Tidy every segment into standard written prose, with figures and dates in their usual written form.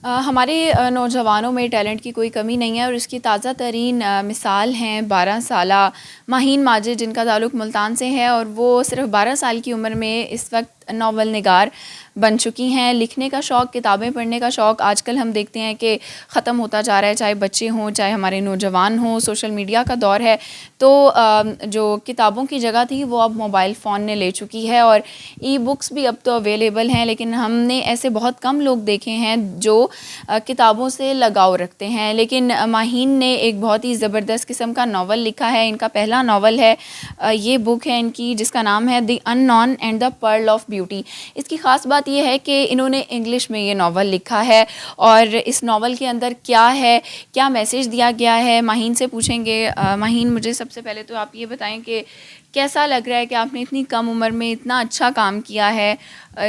ہمارے نوجوانوں میں ٹیلنٹ کی کوئی کمی نہیں ہے، اور اس کی تازہ ترین مثال ہیں 12 سالہ ماہین ماجد، جن کا تعلق ملتان سے ہے، اور وہ صرف 12 سال کی عمر میں اس وقت ناول نگار بن چکی ہیں۔ لکھنے کا شوق، کتابیں پڑھنے کا شوق آج کل ہم دیکھتے ہیں کہ ختم ہوتا جا رہا ہے، چاہے بچے ہوں چاہے ہمارے نوجوان ہوں۔ سوشل میڈیا کا دور ہے، تو جو کتابوں کی جگہ تھی وہ اب موبائل فون نے لے چکی ہے، اور ای بکس بھی اب تو اویلیبل ہیں، لیکن ہم نے ایسے بہت کم لوگ دیکھے ہیں جو کتابوں سے لگاؤ رکھتے ہیں۔ لیکن ماہین نے ایک بہت ہی زبردست قسم کا ناول لکھا ہے، ان کا پہلا ناول ہے، یہ بک ہے ان کی جس کا نام ہے the unknown and the pearl of beauty. اس کی خاص بات یہ ہے کہ انہوں نے انگلش میں یہ ناول لکھا ہے، اور اس ناول کے اندر کیا ہے، کیا میسیج دیا گیا ہے، ماہین سے پوچھیں گے۔ ماہین، مجھے سب سے پہلے تو آپ یہ بتائیں کہ کیسا لگ رہا ہے کہ آپ نے اتنی کم عمر میں اتنا اچھا کام کیا ہے،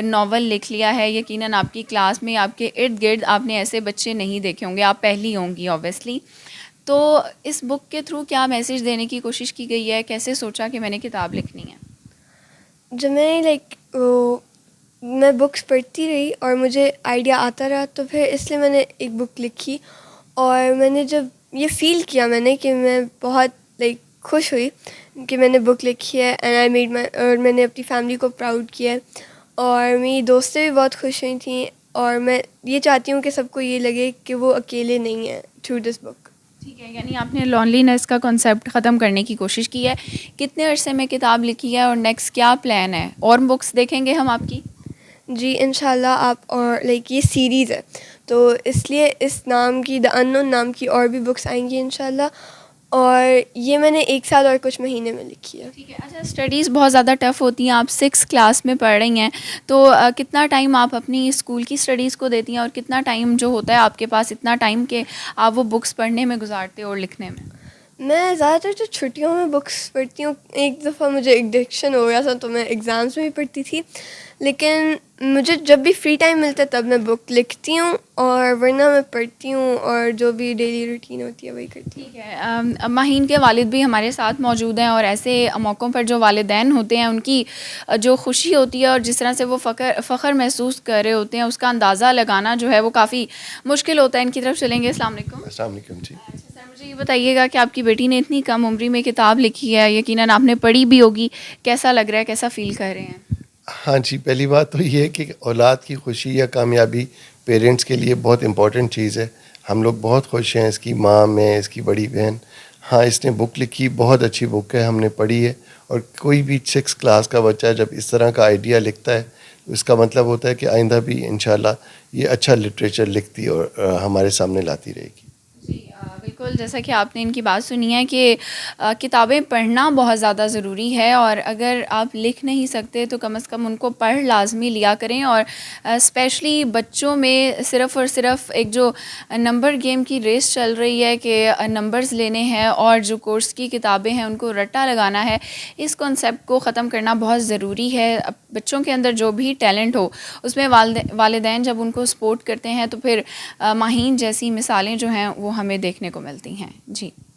ناول لکھ لیا ہے۔ یقیناً آپ کی کلاس میں، آپ کے ارد گرد آپ نے ایسے بچے نہیں دیکھے ہوں گے، آپ پہلی ہوں گی اوبیسلی۔ تو اس بک کے تھرو کیا میسیج دینے کی کوشش کی گئی ہے؟ کیسے سوچا کہ میں نے کتاب لکھنی ہے؟ جب میں بکس پڑھتی رہی اور مجھے آئیڈیا آتا رہا، تو پھر اس لیے میں نے ایک بک لکھی، اور میں نے جب یہ فیل کیا میں نے کہ میں بہت خوش ہوئی کہ میں نے بک لکھی ہے، اینڈ آئی میڈ اور میں نے اپنی فیملی کو پراؤڈ کیا ہے، اور میری دوستیں بھی بہت خوش ہوئی تھیں، اور میں یہ چاہتی ہوں کہ سب کو یہ لگے کہ وہ اکیلے نہیں ہیں تھرو دس بک۔ ٹھیک ہے، یعنی آپ نے لونلی نیس کا کنسیپٹ ختم کرنے کی کوشش کی ہے۔ کتنے عرصے میں کتاب لکھی ہے، اور نیکسٹ کیا پلان ہے؟ اور بکس دیکھیں گے ہم آپ کی؟ جی انشاءاللہ، آپ اور یہ سیریز ہے تو اس لیے اس نام کی دا انون نام کی اور بھی بکس آئیں گی انشاءاللہ، اور یہ میں نے 1 سال اور کچھ مہینے میں لکھی ہے۔ ٹھیک ہے، اچھا، اسٹڈیز بہت زیادہ ٹف ہوتی ہیں، آپ 6 کلاس میں پڑھ رہی ہیں، تو کتنا ٹائم آپ اپنی اسکول کی اسٹڈیز کو دیتی ہیں، اور کتنا ٹائم جو ہوتا ہے آپ کے پاس اتنا ٹائم کہ آپ وہ بکس پڑھنے میں گزارتے ہو اور لکھنے میں؟ میں زیادہ تر تو چھٹیوں میں بکس پڑھتی ہوں۔ ایک دفعہ مجھے ایڈکشن ہو گیا تھا تو میں ایگزامس میں بھی پڑھتی تھی، لیکن مجھے جب بھی فری ٹائم ملتا ہے تب میں بک لکھتی ہوں، اور ورنہ میں پڑھتی ہوں اور جو بھی ڈیلی روٹین ہوتی ہے وہی کرتی ہوں۔ ٹھیک ہے، ماہین کے والد بھی ہمارے ساتھ موجود ہیں، اور ایسے موقعوں پر جو والدین ہوتے ہیں ان کی جو خوشی ہوتی ہے اور جس طرح سے وہ فخر محسوس کر رہے ہوتے ہیں، اس کا اندازہ لگانا جو ہے وہ کافی مشکل ہوتا ہے۔ ان کی طرف چلیں گے۔ السلام علیکم۔ السلام علیکم جی۔ اچھا سر، مجھے یہ بتائیے گا کہ آپ کی بیٹی نے اتنی کم عمری میں کتاب لکھی ہے، یقیناً آپ نے پڑھی بھی ہوگی، کیسا لگ رہا ہے، کیسا فیل کر رہے ہیں؟ ہاں جی، پہلی بات تو یہ ہے کہ اولاد کی خوشی یا کامیابی پیرنٹس کے لیے بہت امپورٹنٹ چیز ہے۔ ہم لوگ بہت خوش ہیں، اس کی ماں، میں، اس کی بڑی بہن۔ ہاں، اس نے بک لکھی، بہت اچھی بک ہے، ہم نے پڑھی ہے، اور کوئی بھی 6 کلاس کا بچہ جب اس طرح کا آئیڈیا لکھتا ہے تو اس کا مطلب ہوتا ہے کہ آئندہ بھی انشاءاللہ یہ اچھا لٹریچر لکھتی اور ہمارے سامنے لاتی رہے گی۔ جی بالکل، جیسا کہ آپ نے ان کی بات سنی ہے کہ کتابیں پڑھنا بہت زیادہ ضروری ہے، اور اگر آپ لکھ نہیں سکتے تو کم از کم ان کو پڑھ لازمی لیا کریں، اور اسپیشلی بچوں میں صرف اور صرف ایک جو نمبر گیم کی ریس چل رہی ہے کہ نمبرز لینے ہیں، اور جو کورس کی کتابیں ہیں ان کو رٹا لگانا ہے، اس کنسیپٹ کو ختم کرنا بہت ضروری ہے۔ بچوں کے اندر جو بھی ٹیلنٹ ہو اس میں والدین جب ان کو سپورٹ کرتے ہیں تو پھر ماہین جیسی مثالیں جو ہیں وہ ہمیں دیکھنے کو ملتی ہیں۔ جی